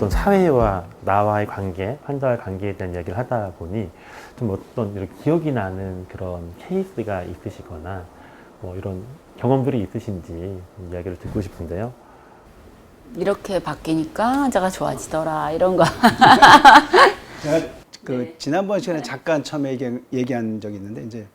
어떤 사회와 나와의 관계, 환자와의 관계에 대한 이야기를 하다 보니 좀 어떤 이렇게 기억이 나는 그런 케이스가 있으시거나 뭐 이런 경험들이 있으신지 이야기를 듣고 싶은데요. 이렇게 바뀌니까 환자가 좋아지더라 이런 거. 제가 그 지난번 시간에 잠깐 처음에 얘기한 적이 있는데 이제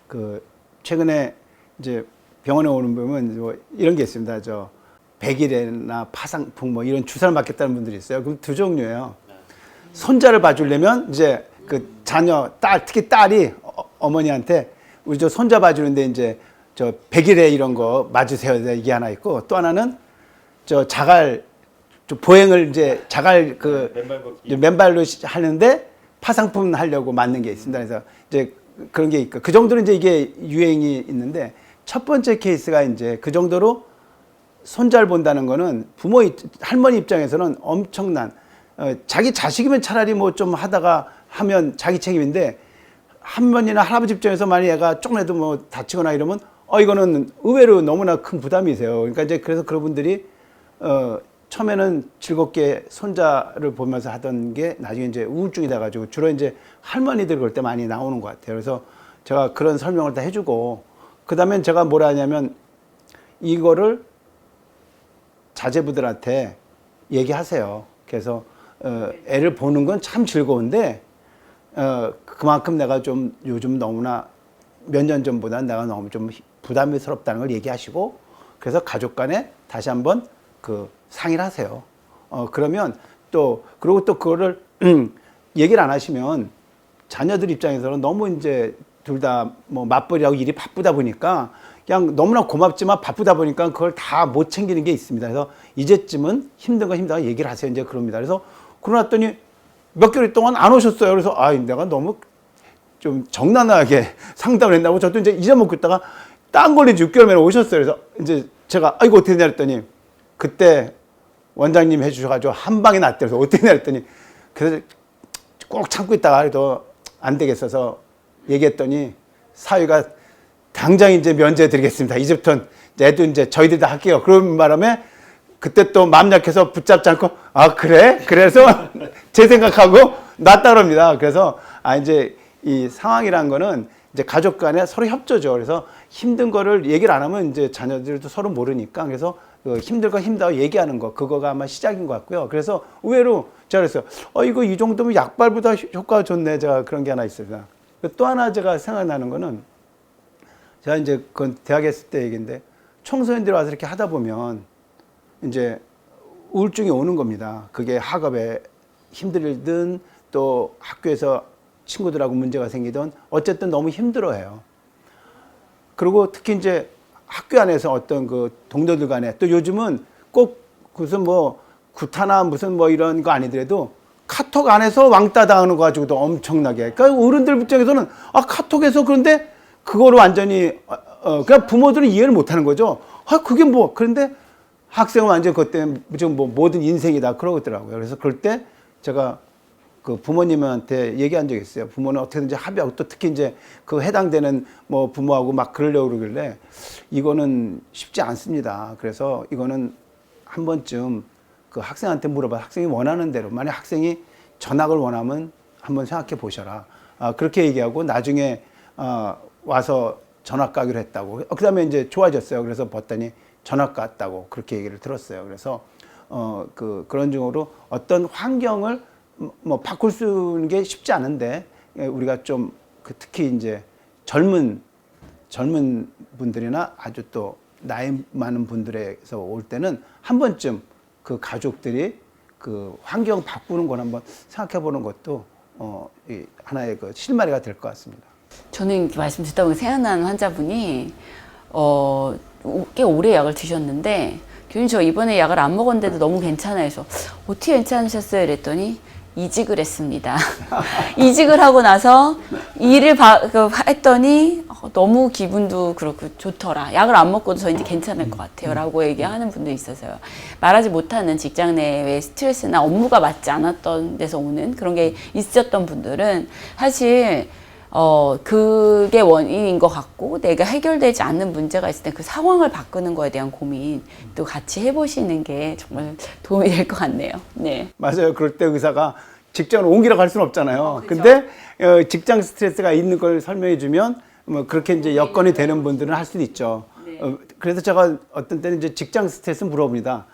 그 최근에 이제 병원에 오는 분은 뭐 이런 게 있습니다. 저 백일에나 파상풍 뭐 이런 주사를 맞겠다는 분들이 있어요. 그럼 두 종류예요. 손자를 봐주려면 이제 그 자녀 딸 특히 딸이 어머니한테 우리 저 손자 봐주는데 이제 저 백일에 이런 거 맞으세요. 이게 하나 있고 또 하나는 저 자갈 보행을 이제 자갈 그 맨발로 하는데 파상풍 하려고 맞는 게 있습니다. 그래서 이제 그런 게 있고 그 정도는 이제 이게 유행이 있는데 첫 번째 케이스가 이제 그 정도로 손자를 본다는 거는 부모 할머니 입장에서는 엄청난 자기 자식이면 차라리 뭐 좀 하다가 하면 자기 책임인데 할머니나 할아버지 입장에서 만약 얘가 조금이라도 뭐 다치거나 이러면 이거는 의외로 너무나 큰 부담이세요. 그러니까 이제 그래서 그런 분들이 처음에는 즐겁게 손자를 보면서 하던 게 나중에 이제 우울증이 돼가지고 주로 이제 할머니들 그럴 때 많이 나오는 것 같아요. 그래서 제가 그런 설명을 다 해주고 그 다음에 제가 뭐라 하냐면 이거를 자제부들한테 얘기하세요. 그래서 애를 보는 건 참 즐거운데 그만큼 내가 좀 요즘 너무나 몇 년 전보다 내가 너무 좀 부담스럽다는 걸 얘기하시고 그래서 가족 간에 다시 한번 그 상의를 하세요. 그러면 또 그리고 또 그거를 얘기를 안 하시면 자녀들 입장에서는 너무 이제 둘 다 뭐 맞벌이하고 일이 바쁘다 보니까 그냥 너무나 고맙지만 바쁘다 보니까 그걸 다 못 챙기는 게 있습니다. 그래서 이제쯤은 힘든 거 힘들다고 얘기를 하세요. 이제 그럽니다. 그래서 그러고 났더니 몇 개월 동안 안 오셨어요. 그래서 내가 너무 좀 정난하게 상담을 했나고 저도 이제 잊어먹고 있다가 딴 걸린 지 6개월 만에 오셨어요. 그래서 이제 제가 이거 어떻게 되냐 했더니 그때 원장님 해주셔가지고 한 방에 낫대. 그래서 어떻게 되냐 했더니 그래서 꼭 참고 있다가 그래도 안 되겠어서 얘기했더니 사위가 당장 이제 면제 드리겠습니다. 이제부터는 애도 이제 저희들 다 할게요. 그런 바람에 그때 또 마음 약해서 붙잡지 않고 그래? 그래서 제 생각하고 낫다 그럽니다. 그래서 이제 이 상황이란 거는 이제 가족 간에 서로 협조죠. 그래서 힘든 거를 얘기를 안 하면 이제 자녀들도 서로 모르니까 그래서 힘들고 힘들다고 얘기하는 거 그거가 아마 시작인 것 같고요. 그래서 의외로 제가 그랬어요. 이거 이 정도면 약발보다 효과가 좋네. 제가 그런 게 하나 있습니다. 또 하나 제가 생각나는 거는 제가 이제 그건 대학에 있을 때 얘기인데 청소년들이 와서 이렇게 하다 보면 이제 우울증이 오는 겁니다. 그게 학업에 힘들든 또 학교에서 친구들하고 문제가 생기든 어쨌든 너무 힘들어해요. 그리고 특히 이제 학교 안에서 어떤 그 동료들 간에 또 요즘은 꼭 무슨 뭐 구타나 무슨 뭐 이런 거 아니더라도 카톡 안에서 왕따 당하는 거 가지고도 엄청나게. 그러니까 어른들 입장에서는 카톡에서 그런데 그거를 완전히 그냥 부모들은 이해를 못 하는 거죠. 그게 뭐 그런데 학생은 완전 그것 때문에 지금 뭐 모든 인생이다 그러고 있더라고요. 그래서 그럴 때 제가 그 부모님한테 얘기한 적이 있어요. 부모는 어떻게든지 합의하고 또 특히 이제 그 해당되는 뭐 부모하고 막 그러려고 그러길래 이거는 쉽지 않습니다. 그래서 이거는 한 번쯤 그 학생한테 물어봐. 학생이 원하는 대로. 만약 학생이 전학을 원하면 한번 생각해 보셔라. 그렇게 얘기하고 나중에 와서 전학 가기로 했다고. 그 다음에 이제 좋아졌어요. 그래서 봤더니 전학 갔다고 그렇게 얘기를 들었어요. 그래서 그런 중으로 어떤 환경을 뭐 바꿀 수 있는 게 쉽지 않은데 우리가 좀 특히 이제 젊은 분들이나 아주 또 나이 많은 분들에서 올 때는 한 번쯤 그 가족들이 그 환경 바꾸는 걸 한번 생각해 보는 것도 하나의 그 실마리가 될 것 같습니다. 저는 이렇게 말씀 듣다 보니 생각나는 환자분이 꽤 오래 약을 드셨는데 교수님 저 이번에 약을 안 먹었는데도 너무 괜찮아요. 그래서 어떻게 괜찮으셨어요? 이랬더니 이직을 했습니다. 이직을 하고 나서 일을 했더니 너무 기분도 그렇고 좋더라. 약을 안 먹고도 저 이제 괜찮을 것 같아요. 라고 얘기하는 분도 있어서요. 말하지 못하는 직장 내의 스트레스나 업무가 맞지 않았던 데서 오는 그런 게 있었던 분들은 사실 그게 원인인 것 같고 내가 해결되지 않는 문제가 있을 때 그 상황을 바꾸는 거에 대한 고민 또 같이 해보시는 게 정말 도움이 될 것 같네요. 네. 맞아요. 그럴 때 의사가 직장을 옮기러 갈 수는 없잖아요. 그렇죠. 근데 직장 스트레스가 있는 걸 설명해 주면 뭐 그렇게 이제 여건이 되는 분들은 할 수도 있죠. 네. 그래서 제가 어떤 때는 이제 직장 스트레스 물어봅니다.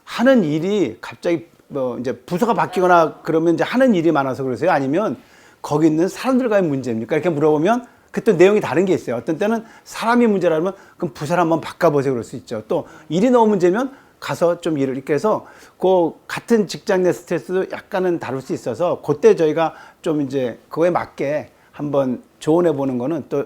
하는 일이 갑자기 뭐 이제 부서가 바뀌거나 그러면 이제 하는 일이 많아서 그러세요? 아니면 거기 있는 사람들과의 문제입니까? 이렇게 물어보면 그 또 내용이 다른 게 있어요. 어떤 때는 사람이 문제라면 그럼 부서를 한번 바꿔보세요. 그럴 수 있죠. 또 일이 너무 문제면 가서 좀 일을 이렇게 해서 그 같은 직장 내 스트레스도 약간은 다룰 수 있어서 그때 저희가 좀 이제 그거에 맞게 한번 조언해 보는 거는 또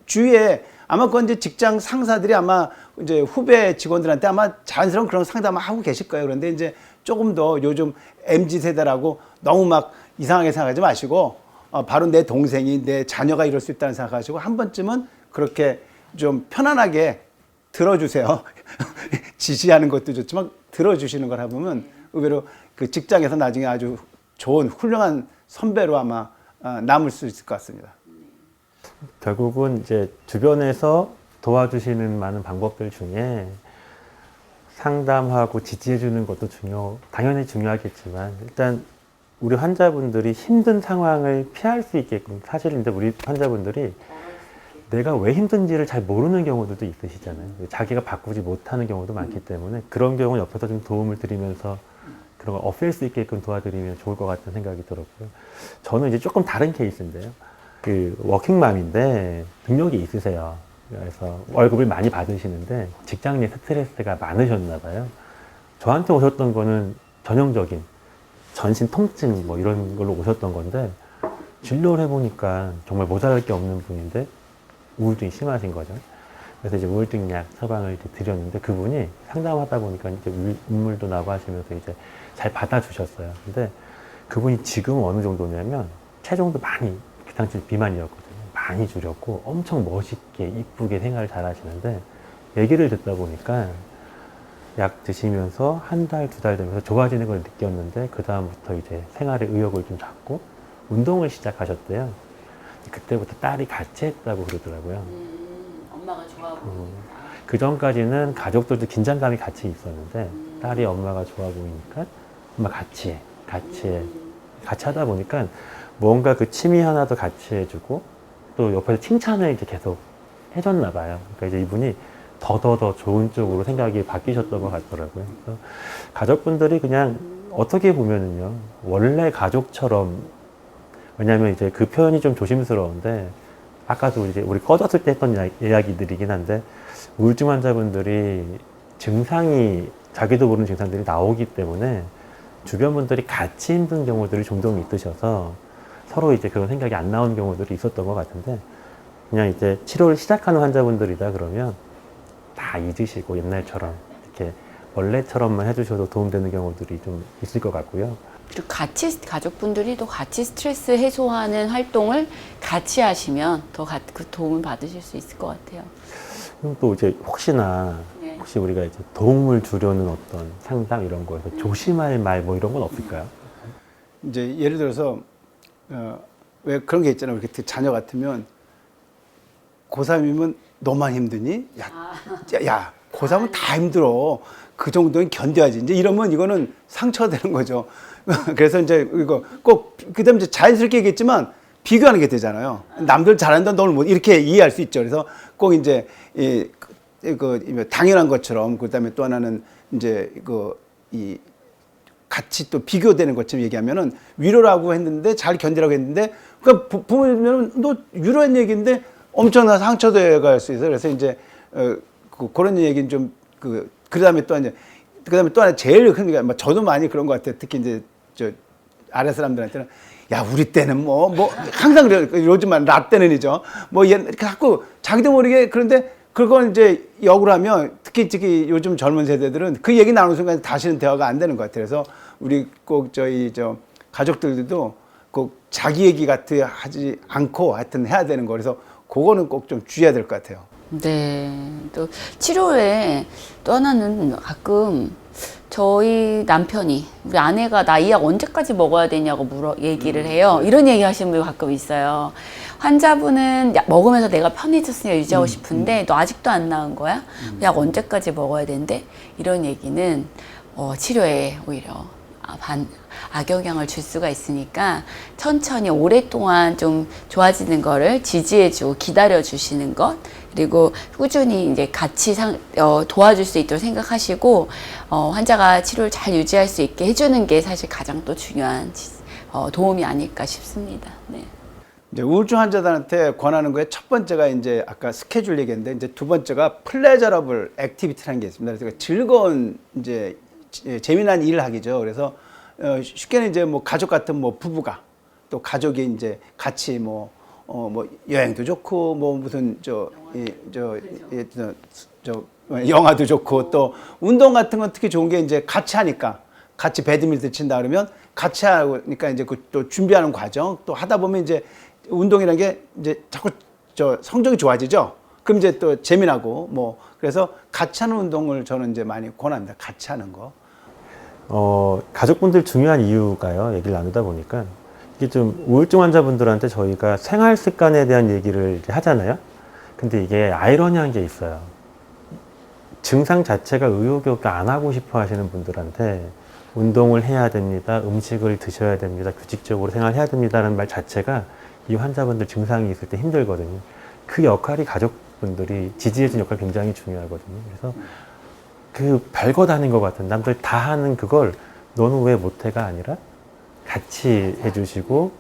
주위에 아마 그건 이제 직장 상사들이 아마 이제 후배 직원들한테 아마 자연스러운 그런 상담을 하고 계실 거예요. 그런데 이제 조금 더 요즘 MZ 세대라고 너무 막 이상하게 생각하지 마시고 바로 내 동생이 내 자녀가 이럴 수 있다는 생각하시고 한 번쯤은 그렇게 좀 편안하게 들어주세요. 지시하는 것도 좋지만 들어주시는 걸 해보면 의외로 그 직장에서 나중에 아주 좋은 훌륭한 선배로 아마 남을 수 있을 것 같습니다. 결국은 이제 주변에서 도와주시는 많은 방법들 중에 상담하고 지지해주는 것도 당연히 중요하겠지만 일단 우리 환자분들이 힘든 상황을 피할 수 있게끔 사실 이제 우리 환자분들이 내가 왜 힘든지를 잘 모르는 경우들도 있으시잖아요. 자기가 바꾸지 못하는 경우도 많기 때문에 그런 경우 옆에서 좀 도움을 드리면서 그런 걸 없앨 수 있게끔 도와드리면 좋을 것 같은 생각이 들었고요. 저는 이제 조금 다른 케이스인데요. 그 워킹맘인데 능력이 있으세요. 그래서 월급을 많이 받으시는데 직장 내 스트레스가 많으셨나 봐요. 저한테 오셨던 거는 전형적인 전신 통증 뭐 이런 걸로 오셨던 건데 진료를 해보니까 정말 모자랄 게 없는 분인데 우울증이 심하신 거죠. 그래서 이제 우울증 약 처방을 이제 드렸는데 그분이 상담하다 보니까 이제 눈물도 나고 하시면서 이제 잘 받아주셨어요. 근데 그분이 지금 어느 정도냐면 체중도 많이 기상치 비만이었거든요. 많이 줄였고 엄청 멋있게 이쁘게 생활을 잘 하시는데 얘기를 듣다 보니까 약 드시면서 한 달, 두 달 되면서 좋아지는 걸 느꼈는데 그 다음부터 이제 생활에 의욕을 좀 잡고 운동을 시작하셨대요. 그때부터 딸이 같이 했다고 그러더라고요. 엄마가 좋아 보이니까. 그 전까지는 가족들도 긴장감이 같이 있었는데 딸이 엄마가 좋아 보이니까 엄마 같이 해, 같이 해. 같이 하다 보니까 뭔가 그 취미 하나도 같이 해주고 또 옆에서 칭찬을 이제 계속 해줬나 봐요. 그러니까 이제 이분이 더 좋은 쪽으로 생각이 바뀌셨던 것 같더라고요. 그래서 가족분들이 그냥 어떻게 보면은요, 원래 가족처럼, 왜냐하면 이제 그 표현이 좀 조심스러운데, 아까도 이제 우리 꺼졌을 때 했던 이야기들이긴 한데, 우울증 환자분들이 증상이, 자기도 모르는 증상들이 나오기 때문에 주변 분들이 같이 힘든 경우들이 종종 있으셔서 서로 이제 그런 생각이 안 나오는 경우들이 있었던 것 같은데, 그냥 이제 치료를 시작하는 환자분들이다 그러면 다 잊으시고 옛날처럼 이렇게 원래처럼만 해주셔도 도움되는 경우들이 좀 있을 것 같고요. 그리고 같이 가족분들이 또 같이 스트레스 해소하는 활동을 같이 하시면 더 그 도움을 받으실 수 있을 것 같아요. 그럼 또 이제 혹시 우리가 이제 도움을 주려는 어떤 상담 이런 거에서 조심할 말 뭐 이런 건 없을까요? 이제 예를 들어서 왜 그런 게 있잖아요. 이렇게 자녀 같으면 고3이면 너만 힘드니? 야, 고3은 다 힘들어. 그 정도는 견뎌야지. 이제 이러면 이거는 상처가 되는 거죠. 그래서 이제 이거 꼭, 그 다음에 이제 자연스럽게 얘기했지만 비교하는 게 되잖아요. 남들 잘한다, 너는 못, 이렇게 이해할 수 있죠. 그래서 꼭 이제, 당연한 것처럼, 그 다음에 또 하나는 이제, 같이 또 비교되는 것처럼 얘기하면은 위로라고 했는데 잘 견디라고 했는데, 그러니까 부모님은 너 위로한 얘기인데 엄청난 상처가 할 수 있어요. 그래서 이제 그런 얘기는 좀 그 다음에 또 하나 제일 큰 게 저도 많이 그런 것 같아요. 특히 이제 저 아래 사람들한테는 야 우리 때는 뭐 항상 그래요. 요즘은 나 때는이죠. 이렇게 자꾸 자기도 모르게 그런데 그걸 이제 역으로 하면 특히 요즘 젊은 세대들은 그 얘기 나누는 순간 다시는 대화가 안 되는 것 같아요. 그래서 우리 꼭 가족들도 꼭 자기 얘기 같이 하지 않고 하여튼 해야 되는 거. 그래서 그거는 꼭 좀 주의해야 될 것 같아요. 네. 또 치료에 또 하나는 가끔 저희 남편이 우리 아내가 나 이 약 언제까지 먹어야 되냐고 얘기를 해요. 이런 얘기 하시는 분이 가끔 있어요. 환자분은 약 먹으면서 내가 편해졌으니까 유지하고 싶은데 너 아직도 안 나은 거야? 약 언제까지 먹어야 된대? 이런 얘기는 치료에 오히려 악영향을 줄 수가 있으니까 천천히 오랫동안 좀 좋아지는 거를 지지해주고 기다려주시는 것, 그리고 꾸준히 이제 같이 도와줄 수 있도록 생각하시고 환자가 치료를 잘 유지할 수 있게 해주는 게 사실 가장 또 중요한 도움이 아닐까 싶습니다. 네. 이제 우울증 환자들한테 권하는 거에 첫 번째가 이제 아까 스케줄 얘기했는데, 이제 두 번째가 플레저러블 액티비티라는 게 있습니다. 그래서 즐거운 이제 재미난 일을 하기죠. 그래서 쉽게는 이제 뭐 가족 같은 뭐 부부가 또 가족이 이제 같이 뭐 여행도 좋고 뭐 무슨 영화도 좋고, 또 운동 같은 건 특히 좋은 게 이제 같이 하니까, 같이 배드민턴 친다 그러면 같이 하니까 이제 그 또 준비하는 과정 또 하다 보면 이제 운동이라는 게 이제 자꾸 성적이 좋아지죠. 그럼 이제 또 재미나고 뭐, 그래서 같이 하는 운동을 저는 이제 많이 권합니다. 같이 하는 거. 가족분들 중요한 이유가요. 얘기를 나누다 보니까 이게 좀 우울증 환자분들한테 저희가 생활 습관에 대한 얘기를 하잖아요. 근데 이게 아이러니한 게 있어요. 증상 자체가 의욕이 안 하고 싶어 하시는 분들한테 운동을 해야 됩니다. 음식을 드셔야 됩니다. 규칙적으로 생활해야 됩니다라는 말 자체가 이 환자분들 증상이 있을 때 힘들거든요. 그 역할이 가족분들이 지지해주는 역할이 굉장히 중요하거든요. 그래서 그 별거 다 하는 것 같은, 남들 다 하는 그걸 너는 왜 못해가 아니라 같이 해주시고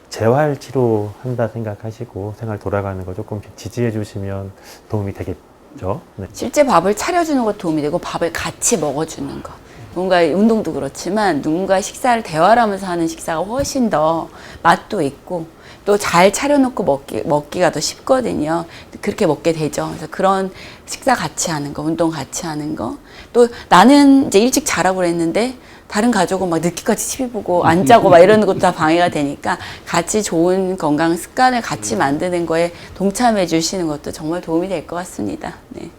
재활 치료한다 생각하시고 생활 돌아가는 거 조금 지지해 주시면 도움이 되겠죠. 네. 실제 밥을 차려주는 것도 도움이 되고 밥을 같이 먹어주는 거. 뭔가 운동도 그렇지만 누군가 식사를 대화를 하면서 하는 식사가 훨씬 더 맛도 있고 또 잘 차려놓고 먹기가 더 쉽거든요. 그렇게 먹게 되죠. 그래서 그런 식사 같이 하는 거, 운동 같이 하는 거. 또 나는 이제 일찍 자라고 그랬는데 다른 가족은 막 늦게까지 TV 보고 안 자고 막 이러는 것도 다 방해가 되니까 같이 좋은 건강 습관을 같이 만드는 거에 동참해 주시는 것도 정말 도움이 될 것 같습니다. 네.